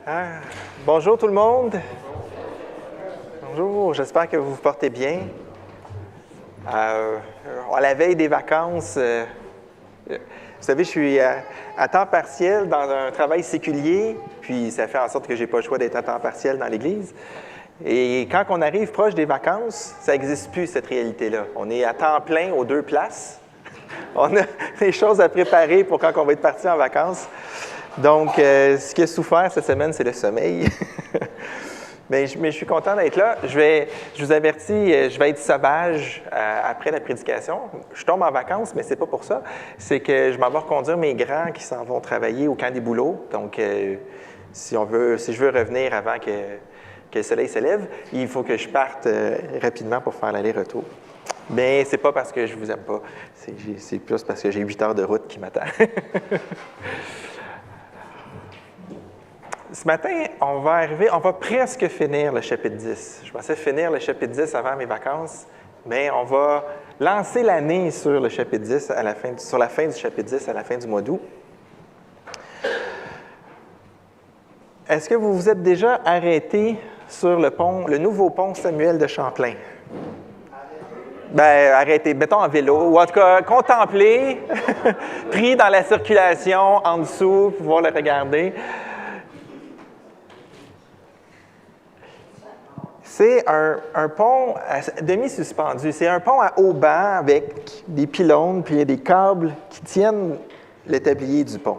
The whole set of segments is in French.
Ah, bonjour tout le monde. Bonjour, j'espère que vous vous portez bien. À la veille des vacances, vous savez, je suis à temps partiel dans un travail séculier, puis ça fait en sorte que je n'ai pas le choix d'être à temps partiel dans l'Église. Et quand on arrive proche des vacances, ça n'existe plus, cette réalité-là. On est à temps plein aux deux places. On a des choses à préparer pour quand on va être parti en vacances. Donc, ce qui a souffert cette semaine, c'est le sommeil. mais je suis content d'être là. Je vous avertis, je vais être sauvage après la prédication. Je tombe en vacances, mais c'est pas pour ça. C'est que je m'en vais reconduire mes grands qui s'en vont travailler au camp des bouleaux. Donc, si je veux revenir avant que le soleil se lève, il faut que je parte rapidement pour faire l'aller-retour. Mais c'est pas parce que je vous aime pas. C'est plus parce que j'ai 8 heures de route qui m'attend. Ce matin, on va presque finir le chapitre 10. Je pensais finir le chapitre 10 avant mes vacances, mais on va lancer l'année sur le chapitre 10 sur la fin du chapitre 10 à la fin du mois d'août. Est-ce que vous vous êtes déjà arrêté sur le nouveau pont Samuel de Champlain? Bien, arrêtez, mettons en vélo, ou en tout cas, contempler, pris dans la circulation en dessous, pouvoir le regarder. C'est un pont demi-suspendu. C'est un pont à haubans avec des pylônes, puis il y a des câbles qui tiennent le tablier du pont.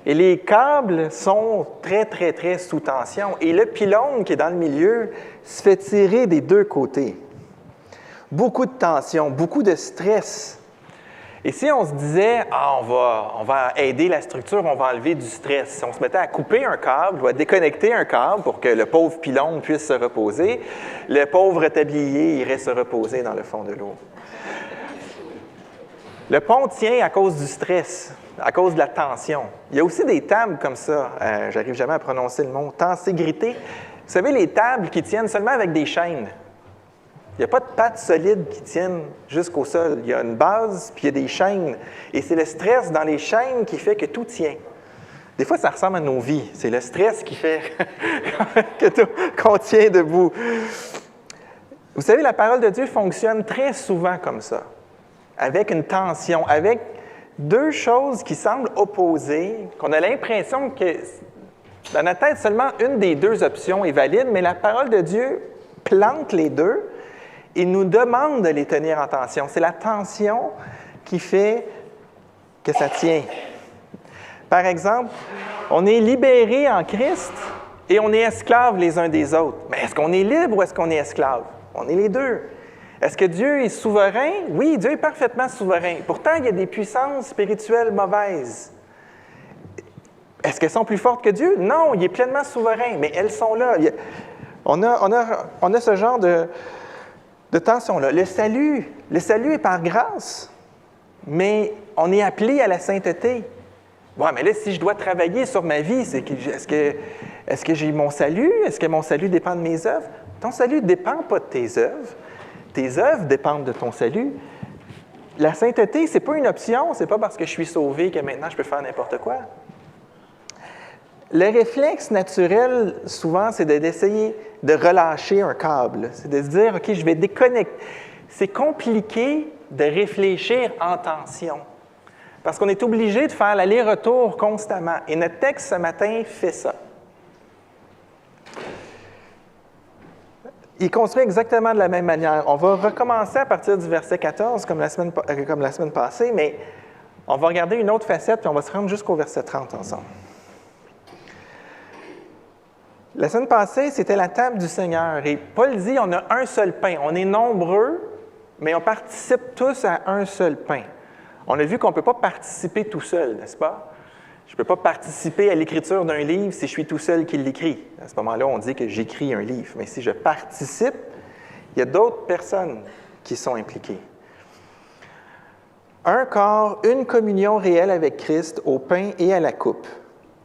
Et les câbles sont très, très, très sous tension. Et le pylône qui est dans le milieu se fait tirer des deux côtés. Beaucoup de tension, beaucoup de stress. Et si on se disait, on va aider la structure, on va enlever du stress. Si on se mettait à couper un câble, ou à déconnecter un câble pour que le pauvre pylône puisse se reposer, le pauvre tablier irait se reposer dans le fond de l'eau. Le pont tient à cause du stress, à cause de la tension. Il y a aussi des tables comme ça, j'arrive jamais à prononcer le mot, tenségrité. Vous savez, les tables qui tiennent seulement avec des chaînes. Il n'y a pas de pattes solides qui tiennent jusqu'au sol. Il y a une base, puis il y a des chaînes. Et c'est le stress dans les chaînes qui fait que tout tient. Des fois, ça ressemble à nos vies. C'est le stress qui fait qu'on tient debout. Vous savez, la parole de Dieu fonctionne très souvent comme ça, avec une tension, avec deux choses qui semblent opposées, qu'on a l'impression que dans notre tête, seulement une des deux options est valide, mais la parole de Dieu plante les deux. Il nous demande de les tenir en tension. C'est la tension qui fait que ça tient. Par exemple, on est libéré en Christ et on est esclaves les uns des autres. Mais est-ce qu'on est libre ou est-ce qu'on est esclave? On est les deux. Est-ce que Dieu est souverain? Oui, Dieu est parfaitement souverain. Pourtant, il y a des puissances spirituelles mauvaises. Est-ce qu'elles sont plus fortes que Dieu? Non, il est pleinement souverain, mais elles sont là. On a ce genre de tension-là. Le salut est par grâce, mais on est appelé à la sainteté. Bon, mais là, si je dois travailler sur ma vie, est-ce que j'ai mon salut? Est-ce que mon salut dépend de mes œuvres? Ton salut ne dépend pas de tes œuvres. Tes œuvres dépendent de ton salut. La sainteté, ce n'est pas une option. Ce n'est pas parce que je suis sauvé que maintenant je peux faire n'importe quoi. Le réflexe naturel, souvent, c'est d'essayer de relâcher un câble. C'est de se dire, OK, je vais déconnecter. C'est compliqué de réfléchir en tension, parce qu'on est obligé de faire l'aller-retour constamment. Et notre texte ce matin fait ça. Il construit exactement de la même manière. On va recommencer à partir du verset 14, comme la semaine passée, mais on va regarder une autre facette, puis on va se rendre jusqu'au verset 30 ensemble. La semaine passée, c'était la table du Seigneur. Et Paul dit, on a un seul pain. On est nombreux, mais on participe tous à un seul pain. On a vu qu'on ne peut pas participer tout seul, n'est-ce pas? Je ne peux pas participer à l'écriture d'un livre si je suis tout seul qui l'écrit. À ce moment-là, on dit que j'écris un livre. Mais si je participe, il y a d'autres personnes qui sont impliquées. Un corps, une communion réelle avec Christ au pain et à la coupe.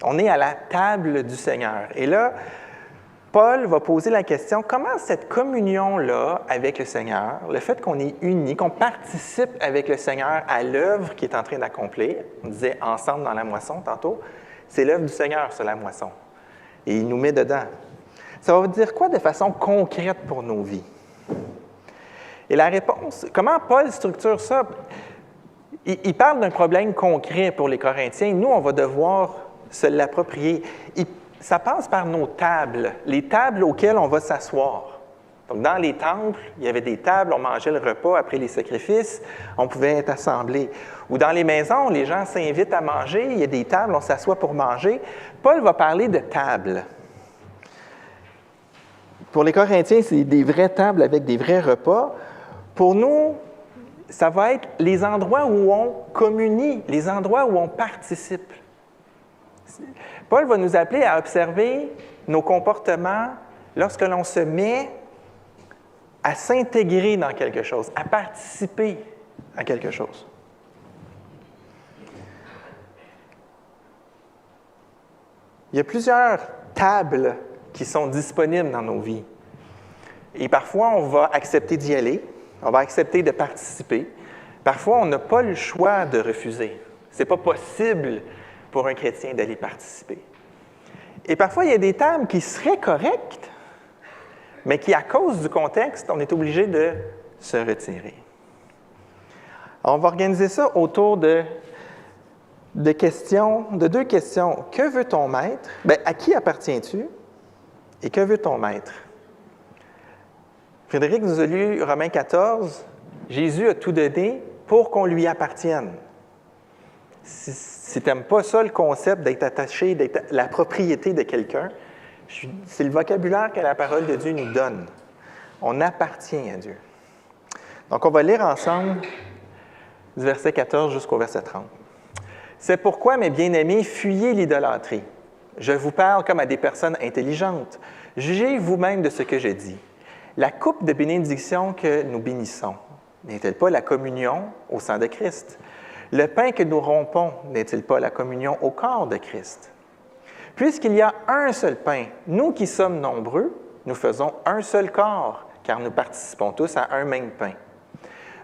On est à la table du Seigneur. Et là, Paul va poser la question, comment cette communion-là avec le Seigneur, le fait qu'on est unis, qu'on participe avec le Seigneur à l'œuvre qu'il est en train d'accomplir, on disait ensemble dans la moisson tantôt, c'est l'œuvre du Seigneur sur la moisson. et il nous met dedans. Ça va dire quoi de façon concrète pour nos vies? Et la réponse, comment Paul structure ça? Il parle d'un problème concret pour les Corinthiens. Nous, on va devoir se l'approprier. Ça passe par nos tables, les tables auxquelles on va s'asseoir. Donc, dans les temples, il y avait des tables, on mangeait le repas après les sacrifices, on pouvait être assemblés. Ou dans les maisons, les gens s'invitent à manger, il y a des tables, on s'assoit pour manger. Paul va parler de tables. Pour les Corinthiens, c'est des vraies tables avec des vrais repas. Pour nous, ça va être les endroits où on communie, les endroits où on participe. Paul va nous appeler à observer nos comportements lorsque l'on se met à s'intégrer dans quelque chose, à participer à quelque chose. Il y a plusieurs tables qui sont disponibles dans nos vies. Et parfois, on va accepter d'y aller, on va accepter de participer. Parfois, on n'a pas le choix de refuser. Ce n'est pas possible pour un chrétien d'aller participer. Et parfois, il y a des tables qui seraient correctes, mais qui, à cause du contexte, on est obligé de se retirer. Alors, on va organiser ça autour de deux questions. Que veut ton maître? Bien, à qui appartiens-tu? Et que veut ton maître? Frédéric nous a lu Romains 14. Jésus a tout donné pour qu'on lui appartienne. Si tu n'aimes pas ça, le concept d'être attaché, d'être la propriété de quelqu'un, c'est le vocabulaire que la parole de Dieu nous donne. On appartient à Dieu. Donc, on va lire ensemble du verset 14 jusqu'au verset 30. « C'est pourquoi, mes bien-aimés, fuyez l'idolâtrie. Je vous parle comme à des personnes intelligentes. Jugez vous-même de ce que je dis. La coupe de bénédiction que nous bénissons, n'est-elle pas la communion au sang de Christ? Le pain que nous rompons, n'est-il pas la communion au corps de Christ? Puisqu'il y a un seul pain, nous qui sommes nombreux, nous faisons un seul corps, car nous participons tous à un même pain.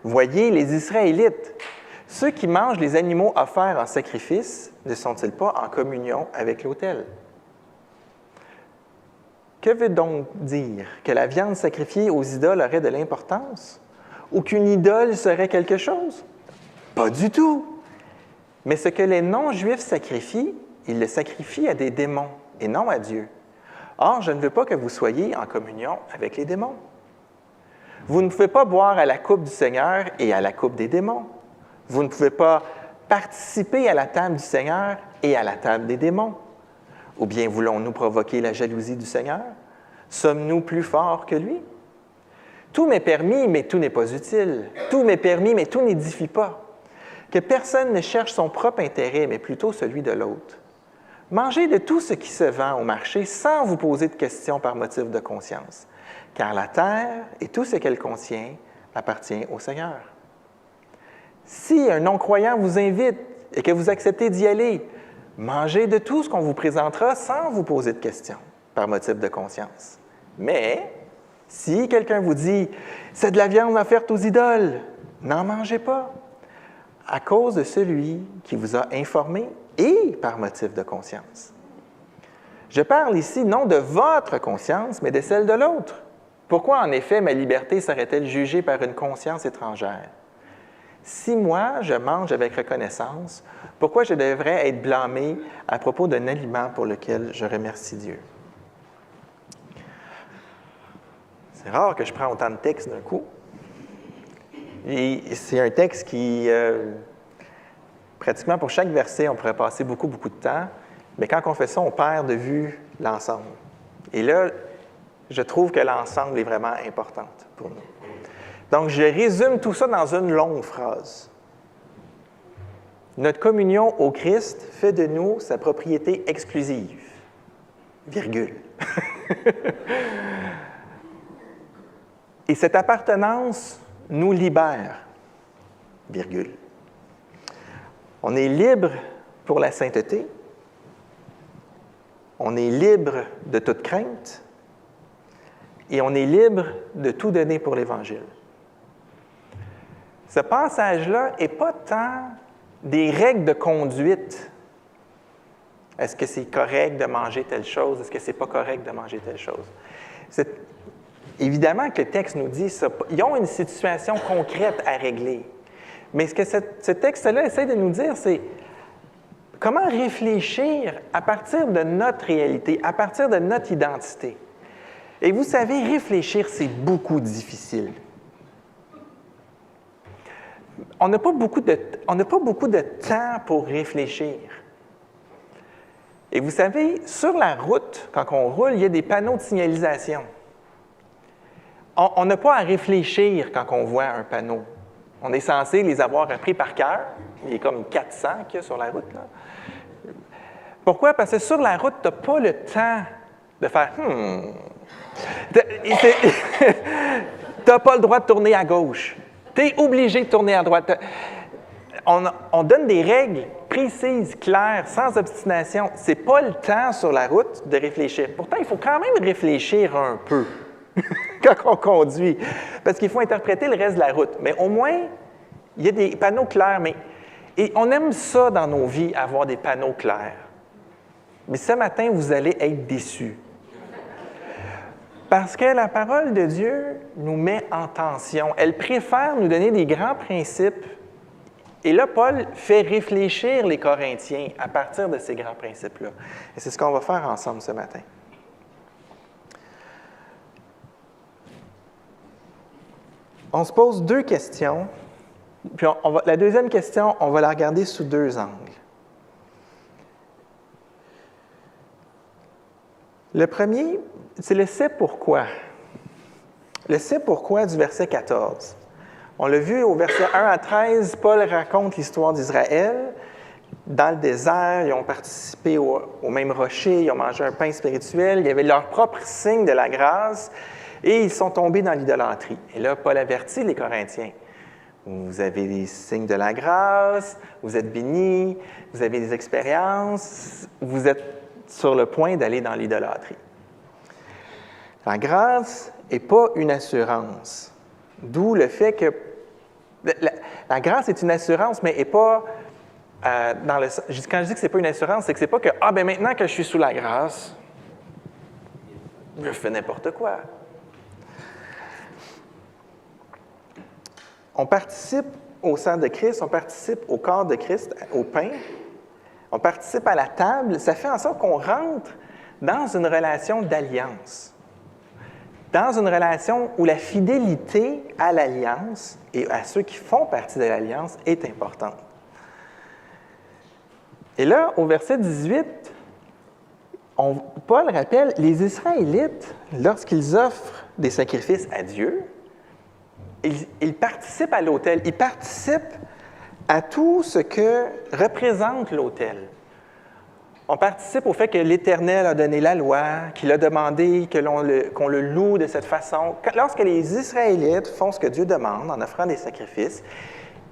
Voyez les Israélites, ceux qui mangent les animaux offerts en sacrifice, ne sont-ils pas en communion avec l'autel? Que veut donc dire? Que la viande sacrifiée aux idoles aurait de l'importance? Ou qu'une idole serait quelque chose? Pas du tout! Mais ce que les non-juifs sacrifient, ils le sacrifient à des démons et non à Dieu. Or, je ne veux pas que vous soyez en communion avec les démons. Vous ne pouvez pas boire à la coupe du Seigneur et à la coupe des démons. Vous ne pouvez pas participer à la table du Seigneur et à la table des démons. Ou bien voulons-nous provoquer la jalousie du Seigneur? Sommes-nous plus forts que lui? Tout m'est permis, mais tout n'est pas utile. Tout m'est permis, mais tout n'édifie pas. Que personne ne cherche son propre intérêt, mais plutôt celui de l'autre. Mangez de tout ce qui se vend au marché sans vous poser de questions par motif de conscience, car la terre et tout ce qu'elle contient appartient au Seigneur. Si un non-croyant vous invite et que vous acceptez d'y aller, mangez de tout ce qu'on vous présentera sans vous poser de questions par motif de conscience. Mais si quelqu'un vous dit « c'est de la viande offerte aux idoles », n'en mangez pas, à cause de celui qui vous a informé et par motif de conscience. Je parle ici non de votre conscience, mais de celle de l'autre. Pourquoi, en effet, ma liberté serait-elle jugée par une conscience étrangère? Si moi, je mange avec reconnaissance, pourquoi je devrais être blâmé à propos d'un aliment pour lequel je remercie Dieu? C'est rare que je prenne autant de textes d'un coup. Et c'est un texte qui, pratiquement pour chaque verset, on pourrait passer beaucoup, beaucoup de temps, mais quand on fait ça, on perd de vue l'ensemble. Et là, je trouve que l'ensemble est vraiment important pour nous. Donc, je résume tout ça dans une longue phrase. Notre communion au Christ fait de nous sa propriété exclusive. Virgule. Et cette appartenance nous libère. Virgule. On est libre pour la sainteté. On est libre de toute crainte. Et on est libre de tout donner pour l'Évangile. Ce passage-là n'est pas tant des règles de conduite Est-ce que c'est correct de manger telle chose? Est-ce que c'est pas correct de manger telle chose? Évidemment que le texte nous dit ça. Ils ont une situation concrète à régler. Mais ce que ce texte-là essaie de nous dire, c'est comment réfléchir à partir de notre réalité, à partir de notre identité. Et vous savez, réfléchir, c'est beaucoup difficile. On n'a pas beaucoup de temps pour réfléchir. Et vous savez, sur la route, quand on roule, il y a des panneaux de signalisation. On n'a pas à réfléchir quand on voit un panneau. On est censé les avoir appris par cœur. Il y a comme 400 qu'il y a sur la route, là. Pourquoi? Parce que sur la route, tu n'as pas le temps de faire « Tu n'as pas le droit de tourner à gauche. Tu es obligé de tourner à droite. » On donne des règles précises, claires, sans obstination. Ce n'est pas le temps sur la route de réfléchir. Pourtant, il faut quand même réfléchir un peu quand on conduit, parce qu'il faut interpréter le reste de la route. Mais au moins, il y a des panneaux clairs. Et on aime ça dans nos vies, avoir des panneaux clairs. Mais ce matin, vous allez être déçus. Parce que la parole de Dieu nous met en tension. Elle préfère nous donner des grands principes. Et là, Paul fait réfléchir les Corinthiens à partir de ces grands principes-là. Et c'est ce qu'on va faire ensemble ce matin. On se pose deux questions. Puis la deuxième question, on va la regarder sous deux angles. Le premier, c'est le « c'est pourquoi ». Le « c'est pourquoi » du verset 14. On l'a vu au verset 1 à 13, Paul raconte l'histoire d'Israël. Dans le désert, ils ont participé au même rocher, ils ont mangé un pain spirituel, il y avait leur propre signe de la grâce et ils sont tombés dans l'idolâtrie. Et là, Paul avertit les Corinthiens. Vous avez des signes de la grâce, vous êtes bénis, vous avez des expériences, vous êtes sur le point d'aller dans l'idolâtrie. La grâce n'est pas une assurance. D'où le fait que la grâce est une assurance, mais n'est pas quand je dis que ce n'est pas une assurance, c'est que ce n'est pas que « maintenant que je suis sous la grâce, je fais n'importe quoi ». On participe au sang de Christ, on participe au corps de Christ, au pain, on participe à la table. Ça fait en sorte qu'on rentre dans une relation d'alliance. Dans une relation où la fidélité à l'alliance et à ceux qui font partie de l'alliance est importante. Et là, au verset 18, Paul rappelle, les Israélites, lorsqu'ils offrent des sacrifices à Dieu, ils participent à l'autel, ils participent à tout ce que représente l'autel. On participe au fait que l'Éternel a donné la loi, qu'il a demandé qu'on le loue de cette façon. Lorsque les Israélites font ce que Dieu demande en offrant des sacrifices,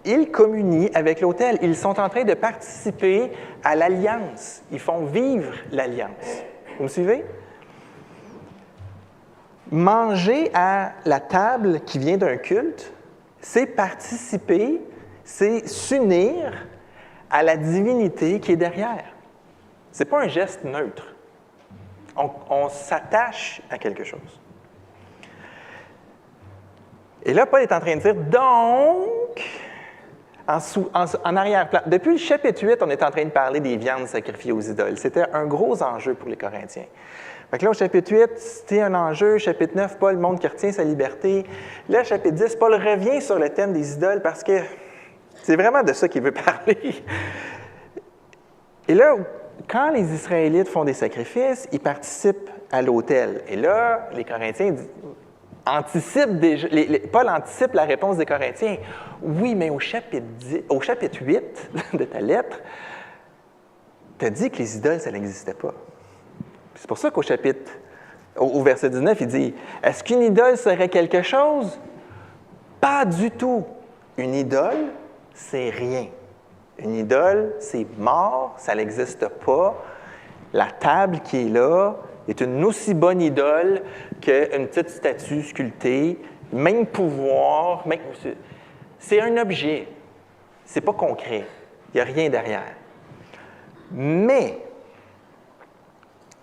ils communient avec l'autel. Ils sont en train de participer à l'alliance. Ils font vivre l'alliance. Vous me suivez? Manger à la table qui vient d'un culte, c'est participer, c'est s'unir à la divinité qui est derrière. Ce n'est pas un geste neutre. On s'attache à quelque chose. Et là, Paul est en train de dire, donc, en arrière-plan, depuis le chapitre 8, on est en train de parler des viandes sacrifiées aux idoles. C'était un gros enjeu pour les Corinthiens. Fait que là, au chapitre 8, c'était un enjeu. Chapitre 9, Paul montre qu'il retient sa liberté. Là, chapitre 10, Paul revient sur le thème des idoles parce que c'est vraiment de ça qu'il veut parler. Et là, quand les Israélites font des sacrifices, ils participent à l'autel. Et là, les Corinthiens anticipent déjà, Paul anticipe la réponse des Corinthiens. Oui, mais au chapitre 8 de ta lettre, tu as dit que les idoles, ça n'existait pas. C'est pour ça au verset 19, il dit « Est-ce qu'une idole serait quelque chose? Pas du tout. Une idole, c'est rien. Une idole, c'est mort, ça n'existe pas. La table qui est là est une aussi bonne idole qu'une petite statue sculptée, même pouvoir, c'est un objet. C'est pas concret. Il n'y a rien derrière. Mais,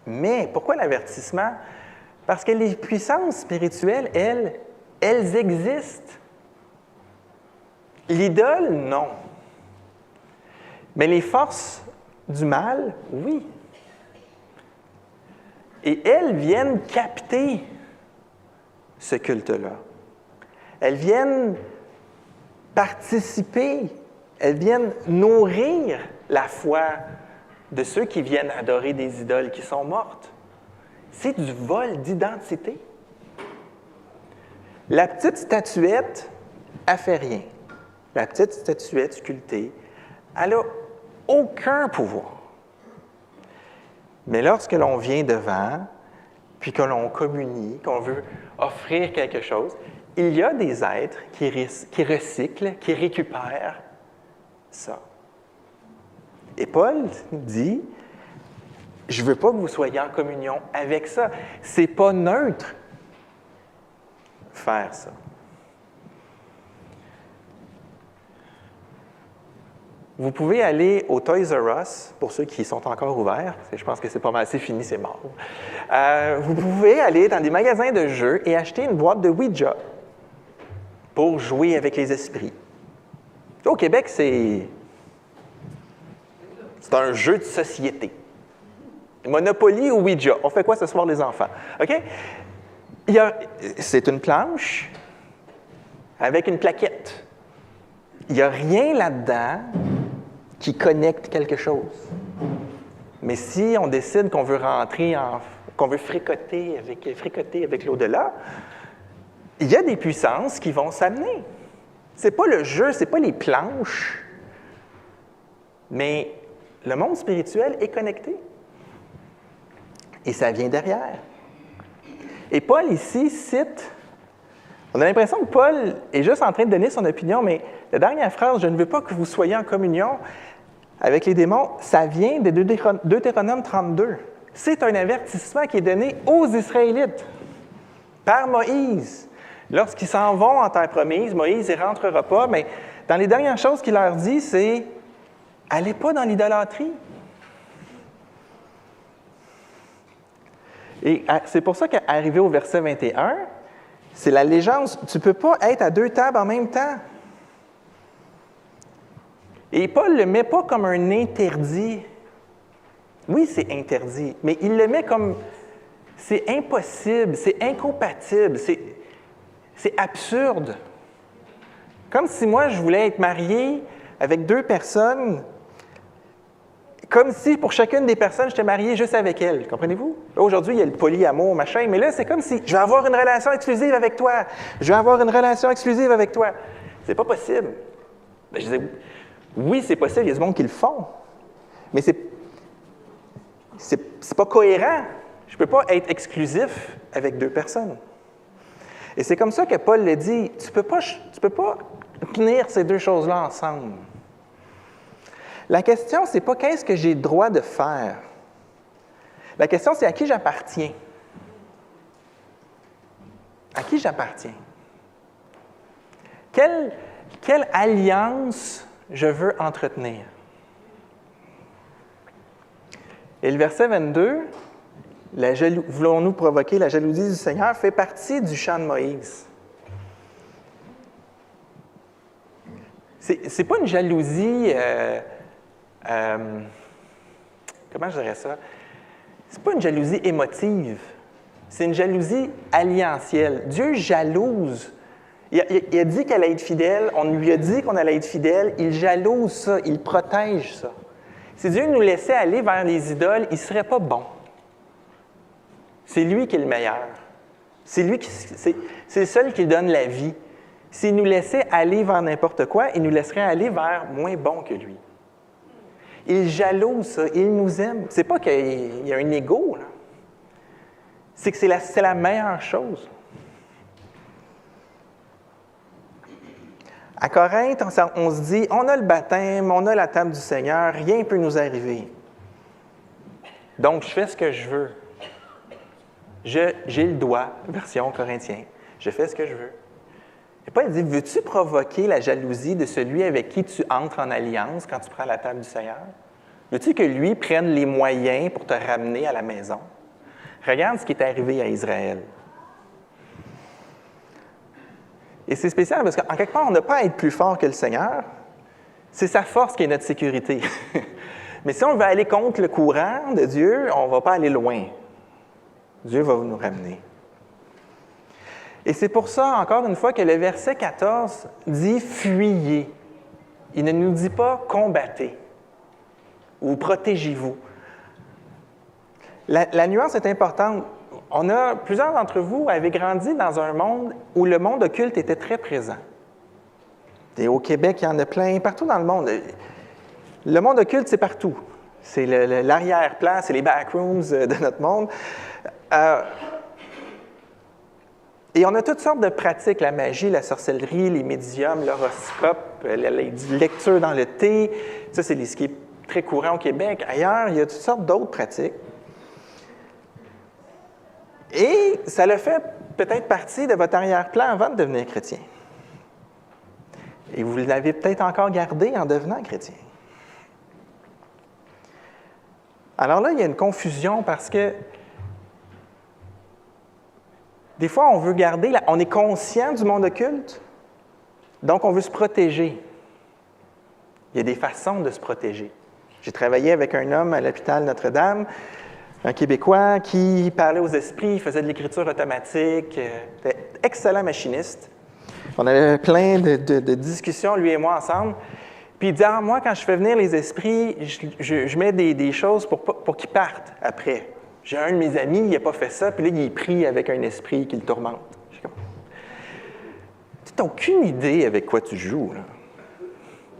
Mais pourquoi l'avertissement? Parce que les puissances spirituelles, elles existent. L'idole, non. Mais les forces du mal, oui. Et elles viennent capter ce culte-là. Elles viennent participer, elles viennent nourrir la foi de ceux qui viennent adorer des idoles qui sont mortes. C'est du vol d'identité. La petite statuette, elle ne fait rien. La petite statuette sculptée, elle n'a aucun pouvoir. Mais lorsque l'on vient devant, puis que l'on communie, qu'on veut offrir quelque chose, il y a des êtres qui recyclent, qui récupèrent ça. Et Paul dit, je ne veux pas que vous soyez en communion avec ça. Ce n'est pas neutre faire ça. Vous pouvez aller au Toys R Us, pour ceux qui sont encore ouverts, parce que je pense que c'est pas mal, c'est fini, c'est mort. Vous pouvez aller dans des magasins de jeux et acheter une boîte de Ouija pour jouer avec les esprits. Au Québec, c'est un jeu de société. Monopoly ou Ouija. On fait quoi ce soir, les enfants? OK? C'est une planche avec une plaquette. Il n'y a rien là-dedans qui connecte quelque chose. Mais si on décide qu'on veut qu'on veut fricoter avec l'au-delà, il y a des puissances qui vont s'amener. Ce n'est pas le jeu, ce n'est pas les planches, mais le monde spirituel est connecté. Et ça vient derrière. Et Paul, ici, cite... On a l'impression que Paul est juste en train de donner son opinion, mais la dernière phrase, « Je ne veux pas que vous soyez en communion avec les démons », ça vient de Deutéronome 32. C'est un avertissement qui est donné aux Israélites par Moïse. Lorsqu'ils s'en vont en terre promise, Moïse ne rentrera pas, mais dans les dernières choses qu'il leur dit, c'est « Allez pas dans l'idolâtrie ». Et c'est pour ça qu'arrivé au verset 21, c'est la légende. Tu ne peux pas être à deux tables en même temps. Et Paul ne le met pas comme un interdit. Oui, c'est interdit, mais il le met comme c'est impossible, c'est incompatible, c'est absurde. Comme si moi, je voulais être marié avec deux personnes, comme si pour chacune des personnes, j'étais marié juste avec elle. Comprenez-vous? Là, aujourd'hui, il y a le polyamour, machin, mais là, c'est comme si je vais avoir une relation exclusive avec toi. Je vais avoir une relation exclusive avec toi. C'est pas possible. Je disais, oui, c'est possible, il y a du monde qui le font, mais c'est pas cohérent. Je ne peux pas être exclusif avec deux personnes. Et c'est comme ça que Paul le dit, tu peux pas tenir ces deux choses-là ensemble. La question, ce n'est pas qu'est-ce que j'ai le droit de faire. La question, c'est à qui j'appartiens. À qui j'appartiens? Quelle alliance je veux entretenir? Et le verset 22, voulons-nous provoquer la jalousie du Seigneur, fait partie du chant de Moïse. C'est pas une jalousie... comment je dirais ça? C'est pas une jalousie émotive, c'est une jalousie alliantielle. Dieu jalouse. Il a dit qu'elle allait être fidèle, on lui a dit qu'on allait être fidèle, il jalouse ça, il protège ça. Si Dieu nous laissait aller vers les idoles, il ne serait pas bon. C'est lui qui est le meilleur. C'est le seul qui donne la vie. S'il nous laissait aller vers n'importe quoi, il nous laisserait aller vers moins bon que lui. Il jalouse ça, il nous aime. C'est pas qu'il y a un ego, là. C'est que c'est la meilleure chose. À Corinthe, on se dit, on a le baptême, on a la table du Seigneur, rien ne peut nous arriver. Donc, je fais ce que je veux. J'ai le droit, version Corinthien. Je fais ce que je veux. Et Paul dit, veux-tu provoquer la jalousie de celui avec qui tu entres en alliance quand tu prends la table du Seigneur? Veux-tu que lui prenne les moyens pour te ramener à la maison? Regarde ce qui est arrivé à Israël. Et c'est spécial parce qu'en quelque part, on n'a pas à être plus fort que le Seigneur. C'est sa force qui est notre sécurité. Mais si on veut aller contre le courant de Dieu, on ne va pas aller loin. Dieu va nous ramener. Et c'est pour ça, encore une fois, que le verset 14 dit « fuyez ». Il ne nous dit pas « combattez » ou « protégez-vous ». La nuance est importante. Plusieurs d'entre vous avaient grandi dans un monde où le monde occulte était très présent. Et au Québec, il y en a plein, partout dans le monde. Le monde occulte, c'est partout. C'est l'arrière-plan, c'est les backrooms de notre monde. Et on a toutes sortes de pratiques, la magie, la sorcellerie, les médiums, l'horoscope, la lecture dans le thé. Ça, c'est ce qui est très courant au Québec. Ailleurs, il y a toutes sortes d'autres pratiques. Et ça le fait peut-être partie de votre arrière-plan avant de devenir chrétien. Et vous l'avez peut-être encore gardé en devenant chrétien. Alors là, il y a une confusion parce que des fois, on veut garder, on est conscient du monde occulte, donc on veut se protéger. Il y a des façons de se protéger. J'ai travaillé avec un homme à l'hôpital Notre-Dame, un Québécois qui parlait aux esprits, faisait de l'écriture automatique, était excellent machiniste. On avait plein de discussions, lui et moi, ensemble. Puis il dit, moi, quand je fais venir les esprits, je mets des choses pour qu'ils partent après. J'ai un de mes amis, il n'a pas fait ça, puis là, il est pris avec un esprit qui le tourmente. Tu n'as aucune idée avec quoi tu joues, là.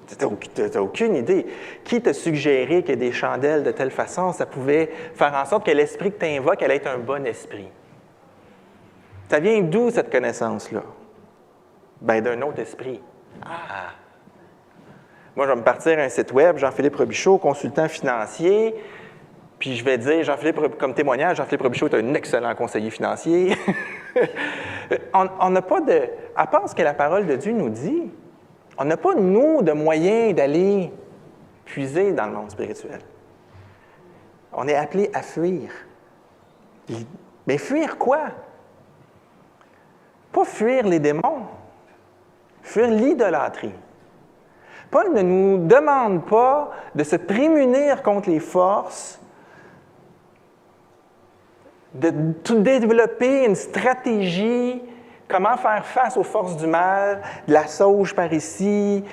Tu n'as aucune idée. Qui t'a suggéré que des chandelles de telle façon, ça pouvait faire en sorte que l'esprit que tu invoques allait être un bon esprit? Ça vient d'où, cette connaissance-là? Bien, d'un autre esprit. Ah! Moi, je vais me partir un site web, Jean-Philippe Robichaud, consultant financier, puis je vais dire, Jean-Philippe, comme témoignage, Jean-Philippe Robichaud est un excellent conseiller financier. On n'a pas de... À part ce que la parole de Dieu nous dit, on n'a pas, nous, de moyens d'aller puiser dans le monde spirituel. On est appelé à fuir. Mais fuir quoi? Pas fuir les démons, fuir l'idolâtrie. Paul ne nous demande pas de se prémunir contre les forces, de tout développer une stratégie, comment faire face aux forces du mal, de la sauge par ici,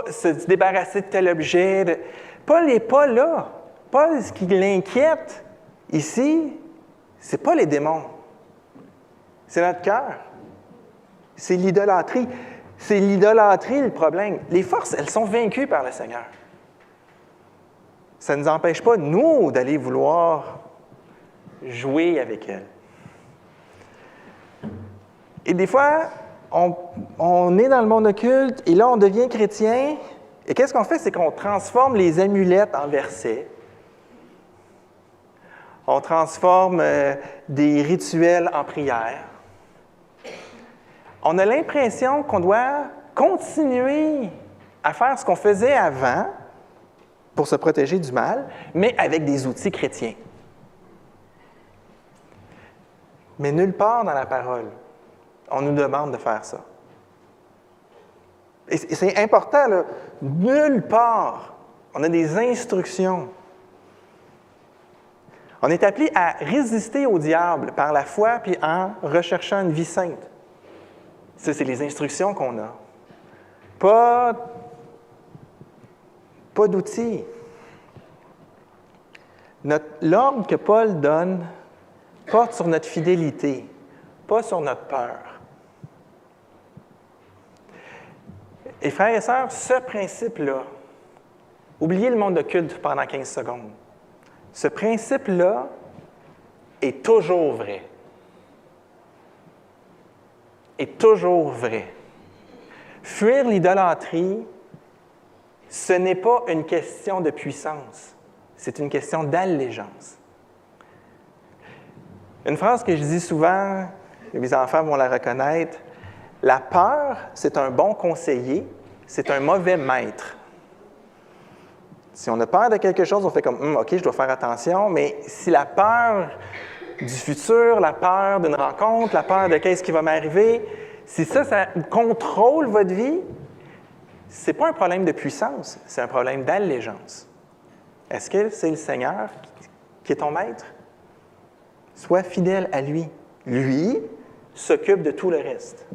se débarrasser de tel objet. Paul n'est pas là. Paul, ce qui l'inquiète ici, ce n'est pas les démons. C'est notre cœur. C'est l'idolâtrie. C'est l'idolâtrie le problème. Les forces, elles sont vaincues par le Seigneur. Ça ne nous empêche pas, nous, d'aller vouloir jouer avec elles. Et des fois, on est dans le monde occulte, et là, on devient chrétien, et qu'est-ce qu'on fait? C'est qu'on transforme les amulettes en versets. On transforme des rituels en prières. On a l'impression qu'on doit continuer à faire ce qu'on faisait avant pour se protéger du mal, mais avec des outils chrétiens. Mais nulle part dans la parole, on nous demande de faire ça. Et c'est important, là. Nulle part, on a des instructions. On est appelé à résister au diable par la foi puis en recherchant une vie sainte. Ça, c'est les instructions qu'on a. Pas d'outils. L'ordre que Paul donne porte sur notre fidélité, pas sur notre peur. Et frères et sœurs, ce principe-là, oubliez le monde occulte pendant 15 secondes. Ce principe-là est toujours vrai. Est toujours vrai. Fuir l'idolâtrie, ce n'est pas une question de puissance, c'est une question d'allégeance. Une phrase que je dis souvent, mes enfants vont la reconnaître, la peur, c'est un bon conseiller, c'est un mauvais maître. Si on a peur de quelque chose, on fait comme OK, je dois faire attention, mais si la peur du futur, la peur d'une rencontre, la peur de qu'est-ce qui va m'arriver, si ça contrôle votre vie, ce n'est pas un problème de puissance, c'est un problème d'allégeance. Est-ce que c'est le Seigneur qui est ton maître? Sois fidèle à lui. Lui s'occupe de tout le reste.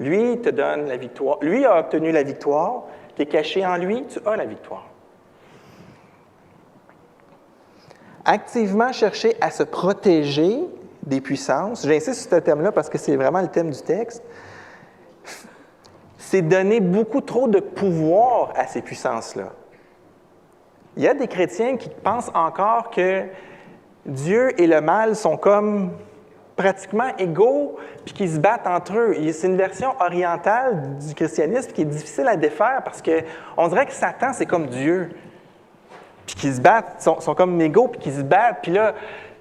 Lui te donne la victoire. Lui a obtenu la victoire. Tu es caché en lui, tu as la victoire. Activement chercher à se protéger des puissances. J'insiste sur ce thème-là parce que c'est vraiment le thème du texte. C'est donner beaucoup trop de pouvoir à ces puissances-là. Il y a des chrétiens qui pensent encore que Dieu et le mal sont comme pratiquement égaux puis qui se battent entre eux. C'est une version orientale du christianisme qui est difficile à défaire parce qu'on dirait que Satan, c'est comme Dieu. Puis qu'ils se battent, sont comme égaux, puis qu'ils se battent, puis là,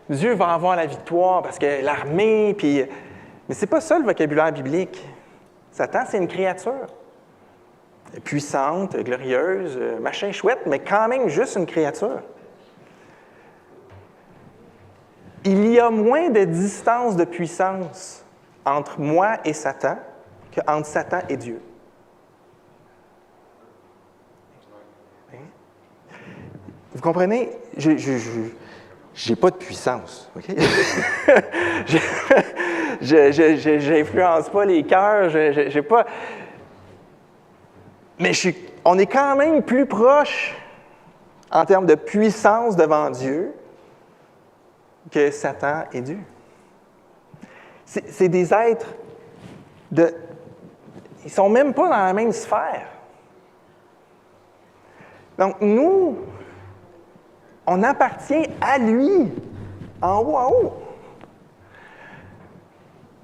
Dieu va avoir la victoire parce que l'armée, puis... Mais c'est pas ça le vocabulaire biblique. Satan, c'est une créature. Puissante, glorieuse, machin chouette, mais quand même juste une créature. Il y a moins de distance de puissance entre moi et Satan qu'entre Satan et Dieu. Vous comprenez? Je n'ai pas de puissance. OK? Je n'influence pas les cœurs. J'ai pas... Mais on est quand même plus proche en termes de puissance devant Dieu que Satan et Dieu. C'est des êtres ils ne sont même pas dans la même sphère. Donc, nous, on appartient à lui, en haut, en haut.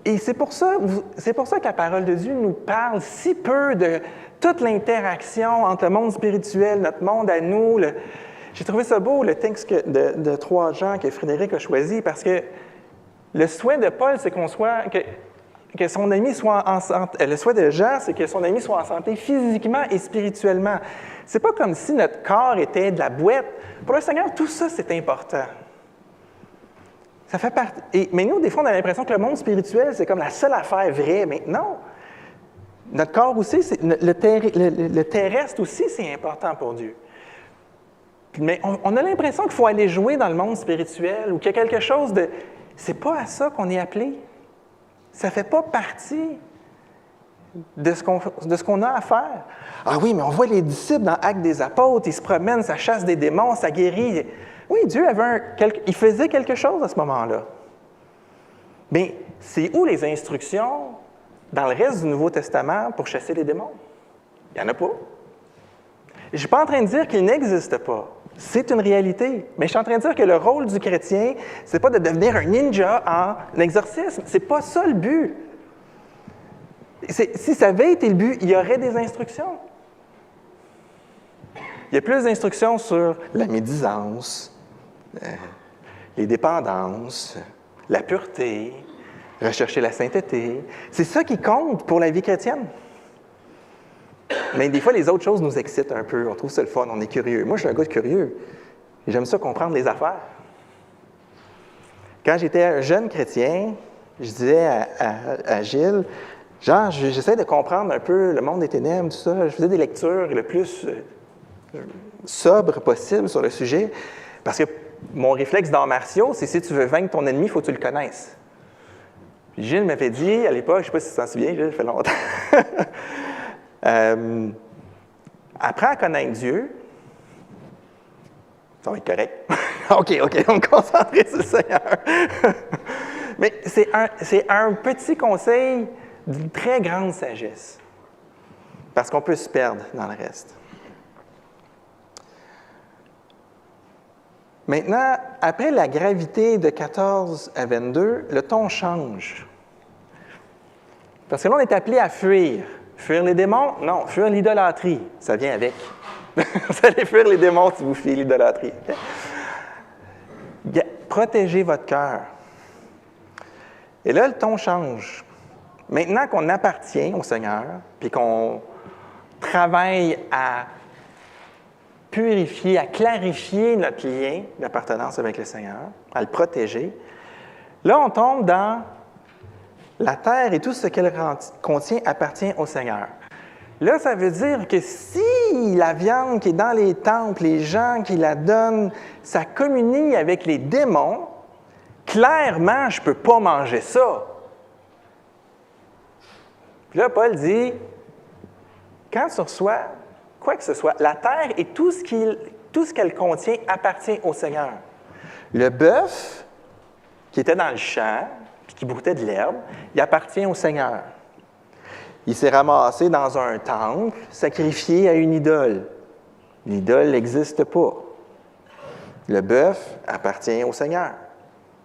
Et c'est pour ça que la parole de Dieu nous parle si peu de toute l'interaction entre le monde spirituel, notre monde à nous. J'ai trouvé ça beau, le texte de 3 Jean que Frédéric a choisi, parce que le souhait de Paul, c'est que son ami soit en santé. Le souhait de Jean, c'est que son ami soit en santé physiquement et spirituellement. C'est pas comme si notre corps était de la boîte. Pour le Seigneur, tout ça, c'est important. Ça fait partie. Mais nous, des fois, on a l'impression que le monde spirituel, c'est comme la seule affaire vraie. Mais non! Notre corps aussi, le terrestre aussi, c'est important pour Dieu. Mais on a l'impression qu'il faut aller jouer dans le monde spirituel ou qu'il y a quelque chose de... C'est pas à ça qu'on est appelé. Ça ne fait pas partie de ce qu'on a à faire. Ah oui, mais on voit les disciples dans Actes des Apôtres, ils se promènent, ça chasse des démons, ça guérit. Oui, Dieu il faisait quelque chose à ce moment-là. Mais c'est où les instructions dans le reste du Nouveau Testament pour chasser les démons? Il n'y en a pas. Je ne suis pas en train de dire qu'il n'existe pas. C'est une réalité. Mais je suis en train de dire que le rôle du chrétien, ce n'est pas de devenir un ninja en exorcisme. Ce n'est pas ça le but. Si ça avait été le but, il y aurait des instructions. Il y a plus d'instructions sur la médisance, les dépendances, la pureté, rechercher la sainteté. C'est ça qui compte pour la vie chrétienne. Mais des fois, les autres choses nous excitent un peu. On trouve ça le fun, on est curieux. Moi, je suis un gars curieux. J'aime ça comprendre les affaires. Quand j'étais un jeune chrétien, je disais à Gilles, genre, j'essaie de comprendre un peu le monde des ténèbres, tout ça. Je faisais des lectures le plus sobres possible sur le sujet, parce que mon réflexe d'arts martiaux, c'est si tu veux vaincre ton ennemi, il faut que tu le connaisses. Puis Gilles m'avait dit, à l'époque, je ne sais pas si tu t'en souviens, Gilles, ça fait longtemps, apprends à connaître Dieu, ça va être correct. OK, on me concentrer sur le Seigneur. Mais c'est un petit conseil d'une très grande sagesse, parce qu'on peut se perdre dans le reste. Maintenant, après la gravité de 14 à 22, le ton change. Parce que là, on est appelé à fuir. Fuir les démons? Non, fuir l'idolâtrie. Ça vient avec. Vous allez fuir les démons si vous fuyez l'idolâtrie. Protégez votre cœur. Et là, le ton change. Maintenant qu'on appartient au Seigneur, puis qu'on travaille à purifier, à clarifier notre lien d'appartenance avec le Seigneur, à le protéger. Là, on tombe dans la terre et tout ce qu'elle contient appartient au Seigneur. Là, ça veut dire que si la viande qui est dans les temples, les gens qui la donnent, ça communie avec les démons, clairement, je ne peux pas manger ça. Puis là, Paul dit, quand tu reçois quoi que ce soit, la terre et tout ce qu'elle contient appartient au Seigneur. Le bœuf qui était dans le champ, puis qui broutait de l'herbe, il appartient au Seigneur. Il s'est ramassé dans un temple, sacrifié à une idole. L'idole n'existe pas. Le bœuf appartient au Seigneur.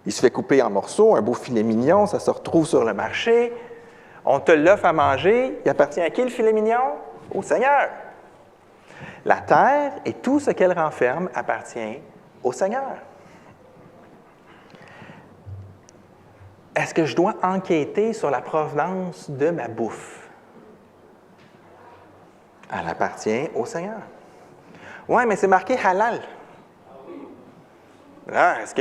Il se fait couper en morceaux, un beau filet mignon, ça se retrouve sur le marché. On te l'offre à manger, il appartient à qui le filet mignon? Au Seigneur. La terre et tout ce qu'elle renferme appartient au Seigneur. Est-ce que je dois enquêter sur la provenance de ma bouffe? Elle appartient au Seigneur. Oui, mais c'est marqué halal. Ah, est-ce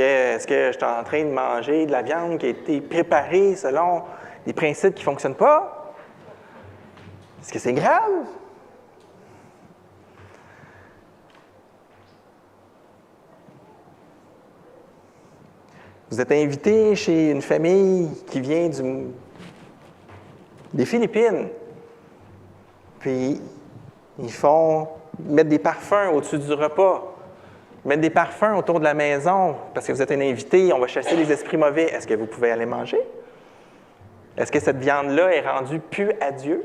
que je suis en train de manger de la viande qui a été préparée selon des principes qui ne fonctionnent pas? Est-ce que c'est grave? Vous êtes invité chez une famille qui vient des Philippines. Puis, ils mettre des parfums au-dessus du repas, mettre des parfums autour de la maison, parce que vous êtes un invité, on va chasser les esprits mauvais. Est-ce que vous pouvez aller manger? Est-ce que cette viande-là est rendue pure à Dieu?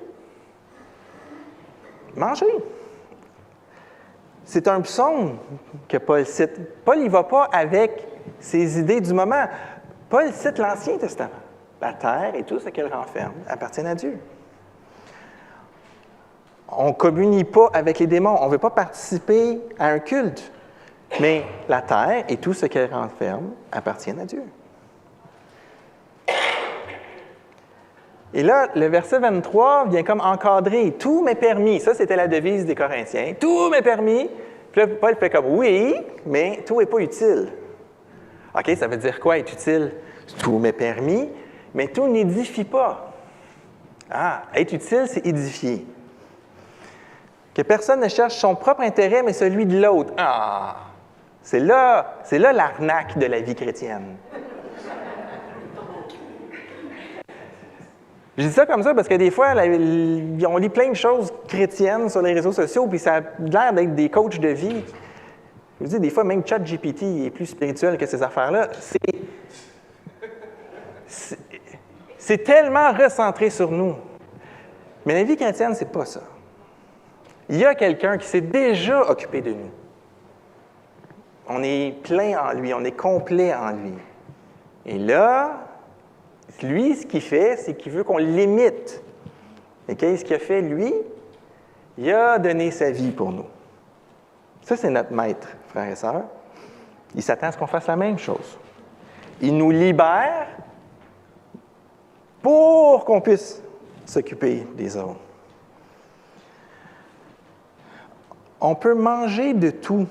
Mangez! C'est un psaume que Paul cite. Paul n'y va pas avec ses idées du moment. Paul cite l'Ancien Testament. La terre et tout ce qu'elle renferme appartiennent à Dieu. On ne communie pas avec les démons. On ne veut pas participer à un culte. Mais la terre et tout ce qu'elle renferme appartiennent à Dieu. Et là, le verset 23 vient comme encadrer. Tout m'est permis. Ça, c'était la devise des Corinthiens. Tout m'est permis. Puis là, Paul fait comme oui, mais tout n'est pas utile. OK, ça veut dire quoi être utile? Tout m'est permis, mais tout n'édifie pas. Ah, être utile, c'est édifier. Que personne ne cherche son propre intérêt, mais celui de l'autre. Ah, c'est là l'arnaque de la vie chrétienne. Je dis ça comme ça parce que des fois, on lit plein de choses chrétiennes sur les réseaux sociaux, puis ça a l'air d'être des coachs de vie. Je vous dis, des fois, même ChatGPT est plus spirituel que ces affaires-là. C'est tellement recentré sur nous. Mais la vie chrétienne, c'est pas ça. Il y a quelqu'un qui s'est déjà occupé de nous. On est plein en lui, on est complet en lui. Et là, lui, ce qu'il fait, c'est qu'il veut qu'on l'imite. Et qu'est-ce qu'il a fait, lui? Il a donné sa vie pour nous. Ça, c'est notre maître, frères et sœurs. Il s'attend à ce qu'on fasse la même chose. Il nous libère pour qu'on puisse s'occuper des autres. On peut manger de tout.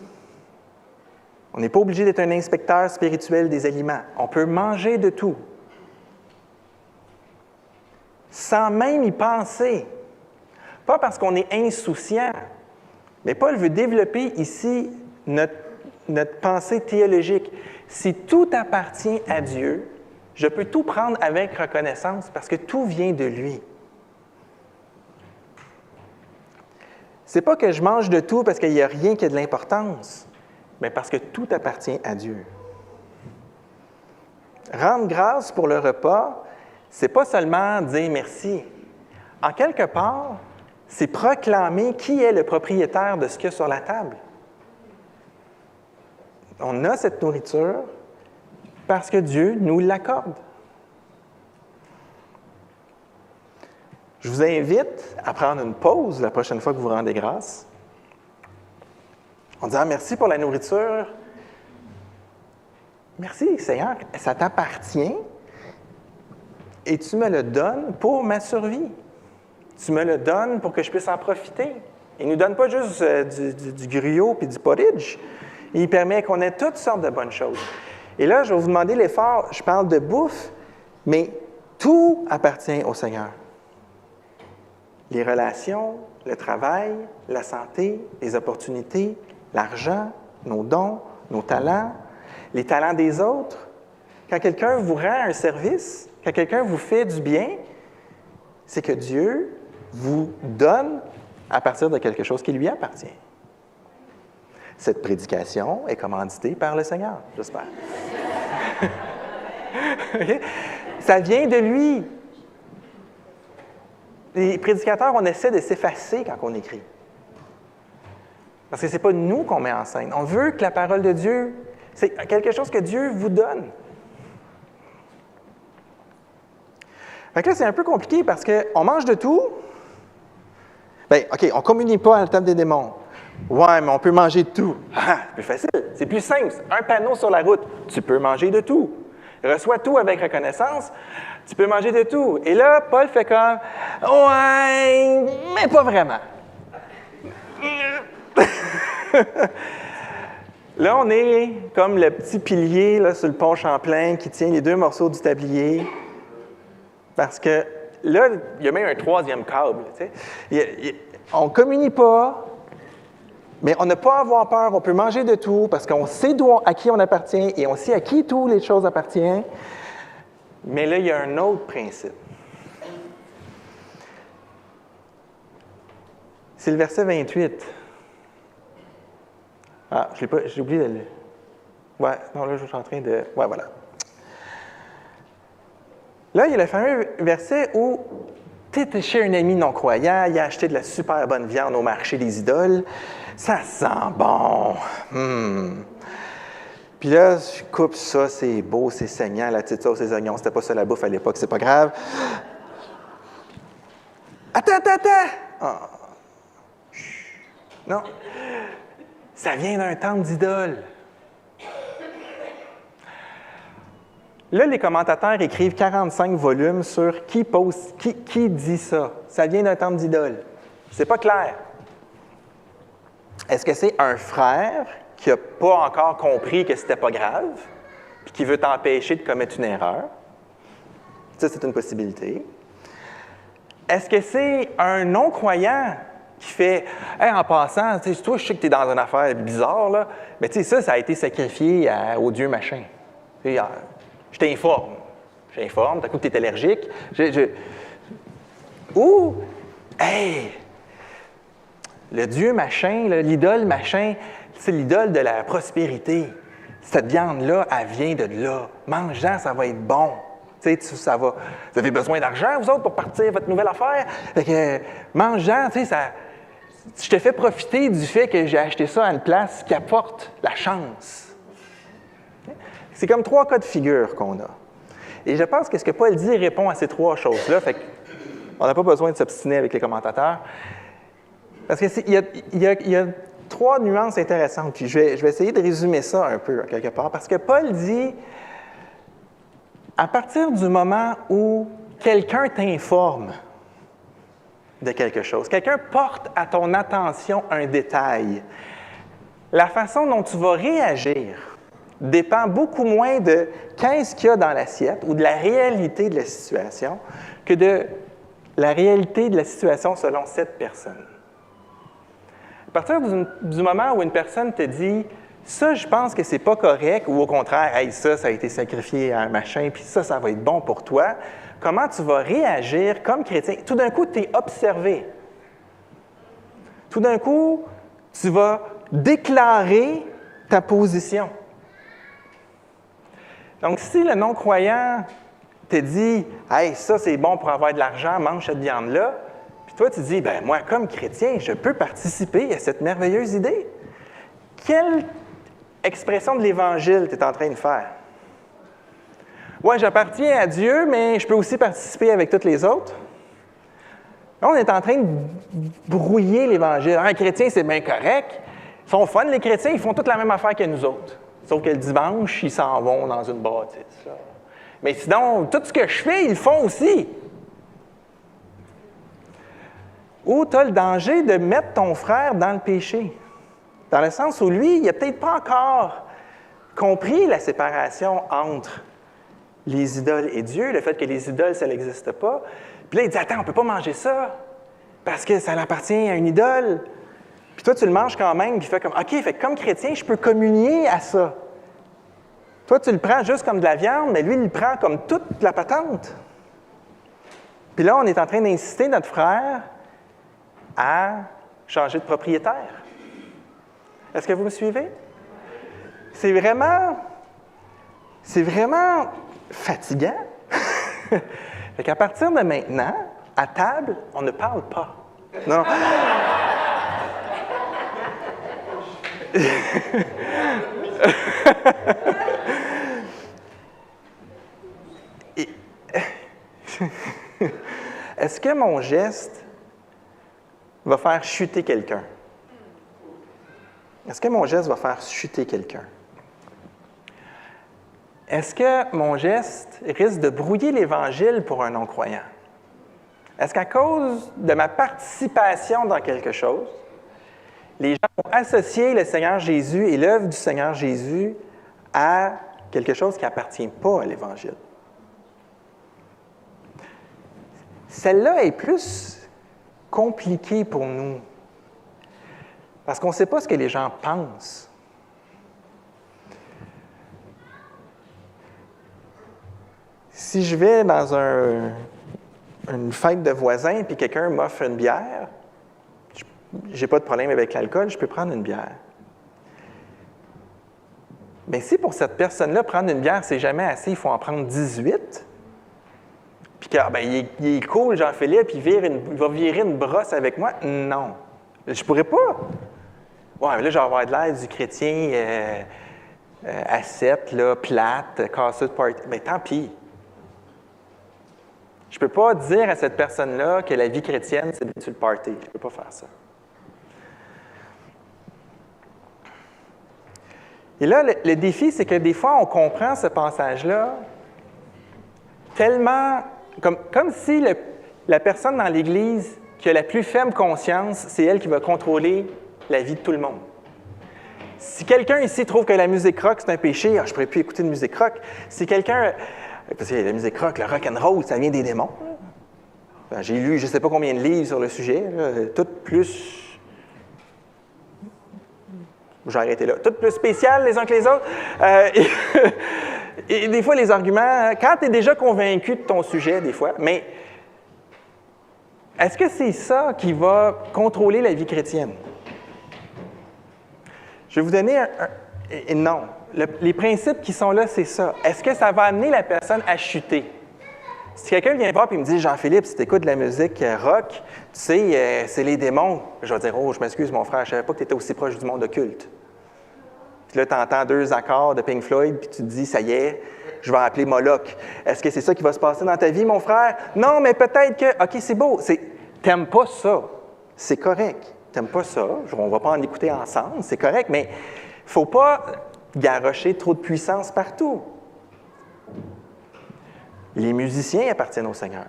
On n'est pas obligé d'être un inspecteur spirituel des aliments. On peut manger de tout. Sans même y penser. Pas parce qu'on est insouciant, mais Paul veut développer ici notre pensée théologique. Si tout appartient à Dieu, je peux tout prendre avec reconnaissance parce que tout vient de lui. C'est pas que je mange de tout parce qu'il n'y a rien qui a de l'importance, mais parce que tout appartient à Dieu. Rendre grâce pour le repas, c'est pas seulement dire merci. En quelque part, c'est proclamer qui est le propriétaire de ce qu'il y a sur la table. On a cette nourriture parce que Dieu nous l'accorde. Je vous invite à prendre une pause la prochaine fois que vous vous rendez grâce. On dit « merci pour la nourriture. Merci, Seigneur, ça t'appartient et tu me le donnes pour ma survie. Tu me le donnes pour que je puisse en profiter. Il ne nous donne pas juste du gruau et du porridge. Il permet qu'on ait toutes sortes de bonnes choses. Et là, je vais vous demander l'effort. Je parle de bouffe, mais tout appartient au Seigneur. Les relations, le travail, la santé, les opportunités, l'argent, nos dons, nos talents, les talents des autres. Quand quelqu'un vous rend un service, quand quelqu'un vous fait du bien, c'est que Dieu vous donne à partir de quelque chose qui lui appartient. Cette prédication est commanditée par le Seigneur, j'espère. Okay? Ça vient de lui. Les prédicateurs, on essaie de s'effacer quand on écrit. Parce que ce n'est pas nous qu'on met en scène. On veut que la parole de Dieu, c'est quelque chose que Dieu vous donne. Fait que là, c'est un peu compliqué parce qu'on mange de tout. Bien, OK, on ne communie pas à la table des démons. Ouais, mais on peut manger de tout. Ah, c'est plus facile, c'est plus simple. Un panneau sur la route, tu peux manger de tout. Reçois tout avec reconnaissance, tu peux manger de tout. Et là, Paul fait comme, ouais, mais pas vraiment. Là, on est comme le petit pilier là, sur le pont Champlain qui tient les deux morceaux du tablier. Parce que là, il y a même un troisième câble. Tu sais. On ne communie pas, mais on n'a pas à avoir peur. On peut manger de tout parce qu'on sait à qui on appartient et on sait à qui toutes les choses appartiennent. Mais là, il y a un autre principe. C'est le verset 28. Ah, j'ai oublié de le... Ouais, non, là, je suis en train de... Ouais, voilà. Là, il y a le fameux verset où tu es chez un ami non-croyant, il a acheté de la super bonne viande au marché des idoles, ça sent bon. Puis là, je coupe ça, c'est beau, c'est saignant, la petite sauce, les oignons, c'était pas ça la bouffe à l'époque, c'est pas grave. Attends! Oh. Non. Ça vient d'un temple d'idoles. Là, les commentateurs écrivent 45 volumes sur qui dit ça. Ça vient d'un temple d'idoles. C'est pas clair. Est-ce que c'est un frère qui n'a pas encore compris que c'était pas grave, puis qui veut t'empêcher de commettre une erreur? Ça, c'est une possibilité. Est-ce que c'est un non-croyant qui fait « Hey, en passant, toi, je sais que tu es dans une affaire bizarre, là, mais tu sais, ça a été sacrifié au dieu machin. » Je t'informe. T'as cru que tu es allergique. Ou, hey, le dieu machin, l'idole machin, c'est l'idole de la prospérité. Cette viande-là, elle vient de là. Mange-en, ça va être bon. Ça va. Vous avez besoin d'argent, vous autres, pour partir votre nouvelle affaire? Fait que, mange-en, ça. Je te fais profiter du fait que j'ai acheté ça à une place qui apporte la chance. C'est comme 3 cas de figure qu'on a. Et je pense que ce que Paul dit répond à ces 3 choses-là. Fait qu'on n'a pas besoin de s'obstiner avec les commentateurs. Parce qu'il y a 3 nuances intéressantes. Puis je vais essayer de résumer ça un peu, quelque part. Parce que Paul dit, à partir du moment où quelqu'un t'informe de quelque chose, quelqu'un porte à ton attention un détail, la façon dont tu vas réagir dépend beaucoup moins de qu'est-ce qu'il y a dans l'assiette ou de la réalité de la situation que de la réalité de la situation selon cette personne. À partir du moment où une personne te dit « ça, je pense que c'est pas correct » ou au contraire « hey, ça a été sacrifié à un machin, puis ça va être bon pour toi », comment tu vas réagir comme chrétien? Tout d'un coup, tu es observé. Tout d'un coup, tu vas déclarer ta position. Donc, si le non-croyant te dit « Hey, ça, c'est bon pour avoir de l'argent, mange cette viande-là », puis toi, tu dis « Bien, moi, comme chrétien, je peux participer à cette merveilleuse idée. » Quelle expression de l'Évangile tu es en train de faire? Ouais, j'appartiens à Dieu, mais je peux aussi participer avec toutes les autres. Là, on est en train de brouiller l'Évangile. Un chrétien, c'est bien correct. Ils sont fun, les chrétiens, ils font toute la même affaire que nous autres. Sauf que le dimanche, ils s'en vont dans une bâtisse. Là. Mais sinon, tout ce que je fais, ils le font aussi. Ou tu as le danger de mettre ton frère dans le péché. Dans le sens où lui, il n'a peut-être pas encore compris la séparation entre les idoles et Dieu, le fait que les idoles, ça n'existe pas. Puis là, il dit, attends, on ne peut pas manger ça parce que ça appartient à une idole. Puis toi, tu le manges quand même, puis tu fais comme, OK, fait que comme chrétien, je peux communier à ça. Toi, tu le prends juste comme de la viande, mais lui, il le prend comme toute la patente. Puis là, on est en train d'inciter notre frère à changer de propriétaire. Est-ce que vous me suivez? C'est vraiment fatigant. Fait qu'à partir de maintenant, à table, on ne parle pas. Non. Est-ce que mon geste va faire chuter quelqu'un? Est-ce que mon geste va faire chuter quelqu'un? Est-ce que mon geste risque de brouiller l'Évangile pour un non-croyant? Est-ce qu'à cause de ma participation dans quelque chose, les gens vont associer le Seigneur Jésus et l'œuvre du Seigneur Jésus à quelque chose qui n'appartient pas à l'Évangile? Celle-là est plus compliquée pour nous, parce qu'on ne sait pas ce que les gens pensent. Si je vais dans une fête de voisins et quelqu'un m'offre une bière, je n'ai pas de problème avec l'alcool, je peux prendre une bière. Mais si pour cette personne-là, prendre une bière, c'est jamais assez, il faut en prendre 18, puis qu'il est cool, Jean-Philippe, il va virer une brosse avec moi, non. Je pourrais pas. Ouais, mais là, je vais avoir de l'air du chrétien ascète, là, plate, casseux de party. Mais tant pis. Je ne peux pas dire à cette personne-là que la vie chrétienne, c'est d'être sur le party. Je ne peux pas faire ça. Et là, le défi, c'est que des fois, on comprend ce passage-là tellement... Comme si la personne dans l'Église qui a la plus faible conscience, c'est elle qui va contrôler la vie de tout le monde. Si quelqu'un ici trouve que la musique rock, c'est un péché, je ne pourrais plus écouter de musique rock. Si quelqu'un... Parce que la musique rock, le rock and roll, ça vient des démons. Enfin, j'ai lu je ne sais pas combien de livres sur le sujet, là, tout plus... J'ai arrêté là. Tout plus spécial les uns que les autres. Et des fois, les arguments, quand tu es déjà convaincu de ton sujet, des fois, mais est-ce que c'est ça qui va contrôler la vie chrétienne? Je vais vous donner non. Les principes qui sont là, c'est ça. Est-ce que ça va amener la personne à chuter? Si quelqu'un vient voir et me dit « Jean-Philippe, si tu écoutes de la musique rock, tu sais, c'est les démons. » Je vais dire « Oh, je m'excuse, mon frère, je ne savais pas que tu étais aussi proche du monde occulte. » Puis là, tu entends 2 accords de Pink Floyd, puis tu te dis « Ça y est, je vais appeler Moloch. » Est-ce que c'est ça qui va se passer dans ta vie, mon frère? Non, mais peut-être que... OK, c'est beau. T'aimes pas ça. C'est correct. T'aimes pas ça. On ne va pas en écouter ensemble. C'est correct, mais il ne faut pas garrocher trop de puissance partout. Les musiciens appartiennent au Seigneur.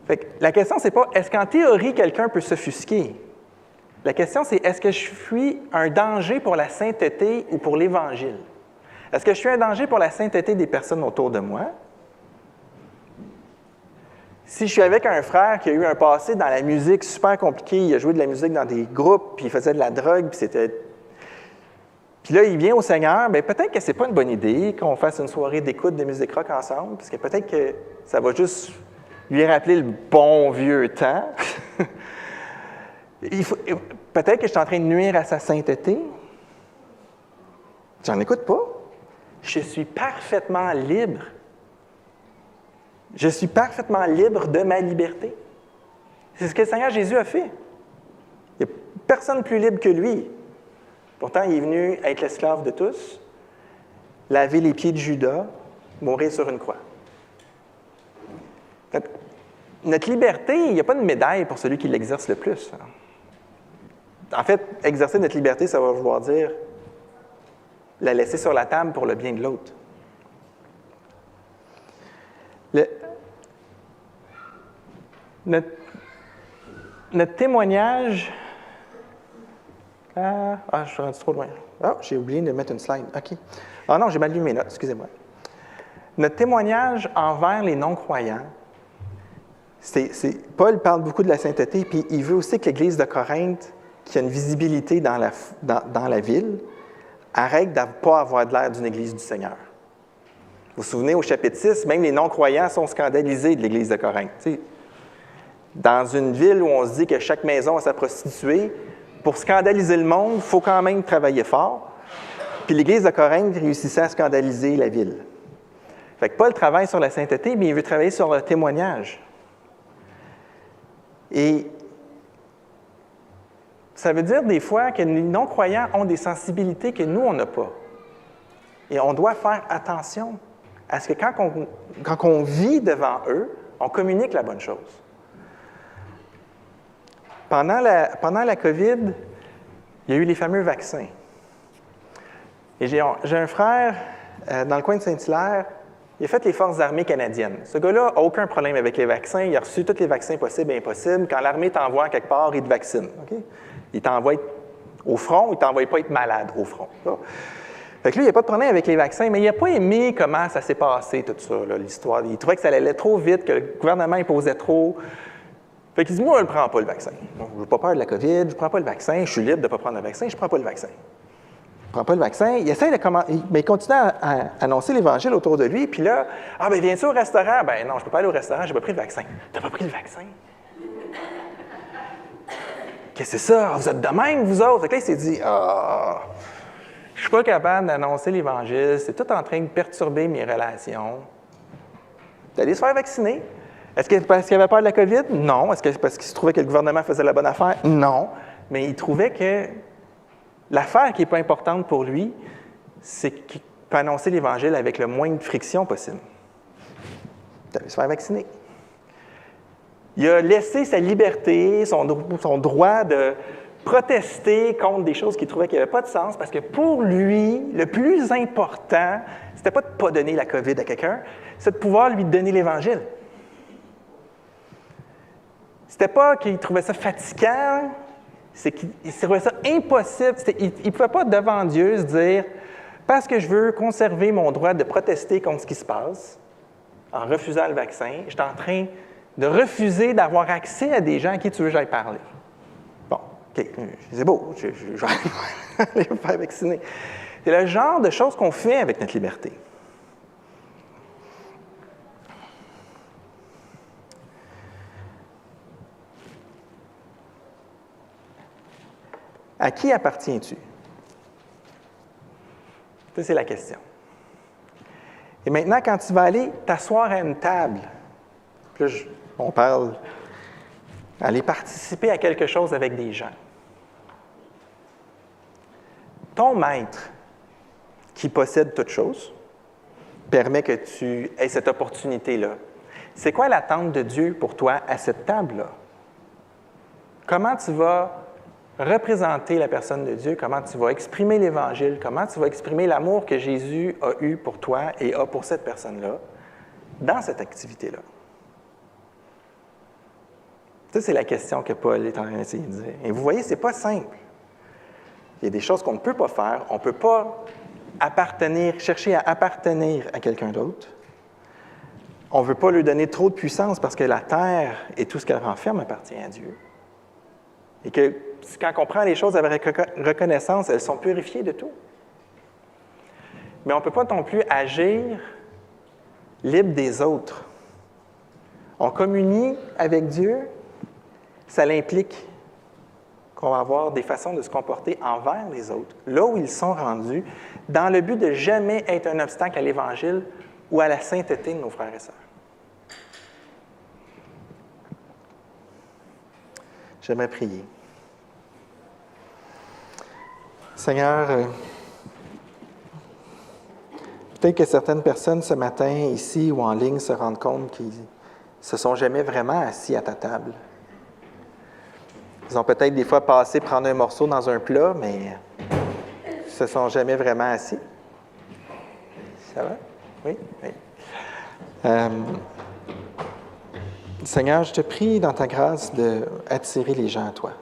Fait que la question, c'est pas est-ce qu'en théorie, quelqu'un peut s'offusquer? La question, c'est est-ce que je suis un danger pour la sainteté ou pour l'Évangile? Est-ce que je suis un danger pour la sainteté des personnes autour de moi? Si je suis avec un frère qui a eu un passé dans la musique super compliqué, il a joué de la musique dans des groupes, puis il faisait de la drogue, puis là, il vient au Seigneur, bien peut-être que c'est pas une bonne idée qu'on fasse une soirée d'écoute de musique rock ensemble, parce que peut-être que ça va juste lui rappeler le bon vieux temps. Peut-être que je suis en train de nuire à sa sainteté. J'en écoute pas. Je suis parfaitement libre. Je suis parfaitement libre de ma liberté. C'est ce que le Seigneur Jésus a fait. Il n'y a personne plus libre que lui. Pourtant, il est venu être l'esclave de tous, laver les pieds de Judas, mourir sur une croix. Notre liberté, il n'y a pas de médaille pour celui qui l'exerce le plus. En fait, exercer notre liberté, ça va vouloir dire la laisser sur la table pour le bien de l'autre. notre témoignage... je suis rendu trop loin. J'ai oublié de mettre une slide. OK. Non, j'ai mal lu mes notes, excusez-moi. Notre témoignage envers les non-croyants, Paul parle beaucoup de la sainteté, puis il veut aussi que l'Église de Corinthe, qui a une visibilité dans la ville, arrête de ne pas avoir de l'air d'une Église du Seigneur. Vous vous souvenez, au chapitre 6, même les non-croyants sont scandalisés de l'Église de Corinthe. T'sais, dans une ville où on se dit que chaque maison a sa prostituée, pour scandaliser le monde, il faut quand même travailler fort. Puis l'Église de Corinthe réussissait à scandaliser la ville. Fait que Paul travaille sur la sainteté, mais il veut travailler sur le témoignage. Et ça veut dire des fois que les non-croyants ont des sensibilités que nous, on n'a pas. Et on doit faire attention à ce que quand on vit devant eux, on communique la bonne chose. Pendant la COVID, il y a eu les fameux vaccins. Et j'ai un frère dans le coin de Saint-Hilaire, il a fait les Forces armées canadiennes. Ce gars-là n'a aucun problème avec les vaccins. Il a reçu tous les vaccins possibles et impossibles. Quand l'armée t'envoie quelque part, il te vaccine. Okay? Il t'envoie au front, il ne t'envoie pas être malade au front. Là. Fait que lui, il n'y a pas de problème avec les vaccins, mais il n'a pas aimé comment ça s'est passé, tout ça, là, l'histoire. Il trouvait que ça allait trop vite, que le gouvernement imposait trop. Fait qu'il dit, moi, je ne prends pas le vaccin. Je n'ai pas peur de la COVID, je ne prends pas le vaccin, je suis libre de ne pas prendre le vaccin, je ne prends pas le vaccin. Il ne prend pas le vaccin, il essaie de mais il continue à annoncer l'Évangile autour de lui, puis là, ben viens-tu au restaurant? Ben non, je ne peux pas aller au restaurant, je n'ai pas pris le vaccin. Tu n'as pas pris le vaccin? Qu'est-ce que c'est ça? Vous êtes de même, vous autres? Fait que là, il s'est dit, je ne suis pas capable d'annoncer l'Évangile, c'est tout en train de perturber mes relations. D'aller se faire vacciner. Est-ce que parce qu'il avait peur de la COVID? Non. Est-ce que c'est parce qu'il se trouvait que le gouvernement faisait la bonne affaire? Non. Mais il trouvait que l'affaire qui n'est pas importante pour lui, c'est qu'il peut annoncer l'Évangile avec le moins de friction possible. D'aller se faire vacciner. Il a laissé sa liberté, son droit de protester contre des choses qu'il trouvait qui n'avaient pas de sens, parce que pour lui, le plus important, c'était pas de ne pas donner la COVID à quelqu'un, c'est de pouvoir lui donner l'Évangile. C'était pas qu'il trouvait ça fatigant, c'est qu'il trouvait ça impossible. Il ne pouvait pas devant Dieu se dire « parce que je veux conserver mon droit de protester contre ce qui se passe, en refusant le vaccin, je suis en train de refuser d'avoir accès à des gens à qui tu veux que j'aille parler. » Bon, OK, c'est beau, je vais aller me faire vacciner. C'est le genre de choses qu'on fait avec notre liberté. À qui appartiens-tu? Ça, c'est la question. Et maintenant, quand tu vas aller t'asseoir à une table, là, on parle aller participer à quelque chose avec des gens. Ton maître, qui possède toutes choses, permet que tu aies cette opportunité-là. C'est quoi l'attente de Dieu pour toi à cette table-là? Comment tu vas représenter la personne de Dieu, comment tu vas exprimer l'Évangile, comment tu vas exprimer l'amour que Jésus a eu pour toi et a pour cette personne-là dans cette activité-là? Ça, c'est la question que Paul est en train d'essayer de dire. Et vous voyez, ce n'est pas simple. Il y a des choses qu'on ne peut pas faire. On ne peut pas chercher à appartenir à quelqu'un d'autre. On ne veut pas lui donner trop de puissance parce que la terre et tout ce qu'elle renferme appartient à Dieu. Et que quand on prend les choses avec reconnaissance, elles sont purifiées de tout. Mais on ne peut pas non plus agir libre des autres. On communie avec Dieu, ça implique qu'on va avoir des façons de se comporter envers les autres, là où ils sont rendus, dans le but de jamais être un obstacle à l'Évangile ou à la sainteté de nos frères et sœurs. J'aimerais prier. Seigneur, peut-être que certaines personnes ce matin, ici ou en ligne, se rendent compte qu'ils ne se sont jamais vraiment assis à ta table. Ils ont peut-être des fois passé prendre un morceau dans un plat, mais ils ne se sont jamais vraiment assis. Ça va? Oui? Oui. Seigneur, je te prie dans ta grâce d'attirer les gens à toi.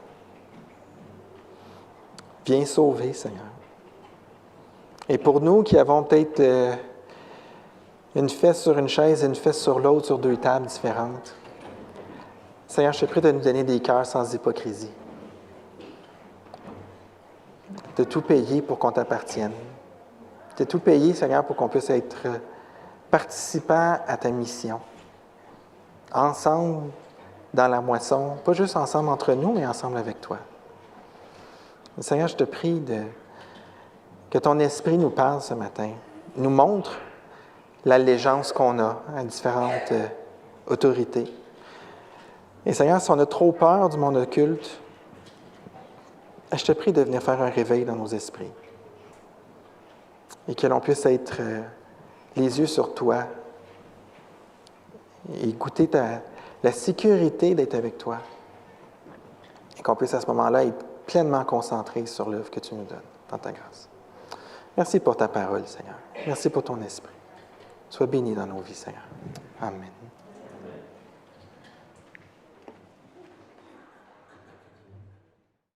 Viens sauver, Seigneur. Et pour nous qui avons peut-être une fesse sur une chaise et une fesse sur l'autre sur deux tables différentes, Seigneur, je te prie de nous donner des cœurs sans hypocrisie, de tout payer pour qu'on t'appartienne, de tout payer, Seigneur, pour qu'on puisse être participants à ta mission, ensemble dans la moisson, pas juste ensemble entre nous, mais ensemble avec toi. Seigneur, je te prie que ton esprit nous parle ce matin, nous montre l'allégeance qu'on a à différentes autorités. Et Seigneur, si on a trop peur du monde occulte, je te prie de venir faire un réveil dans nos esprits et que l'on puisse être les yeux sur toi et goûter la sécurité d'être avec toi et qu'on puisse à ce moment-là être pleinement concentré sur l'œuvre que tu nous donnes dans ta grâce. Merci pour ta parole, Seigneur. Merci pour ton esprit. Sois béni dans nos vies, Seigneur. Amen.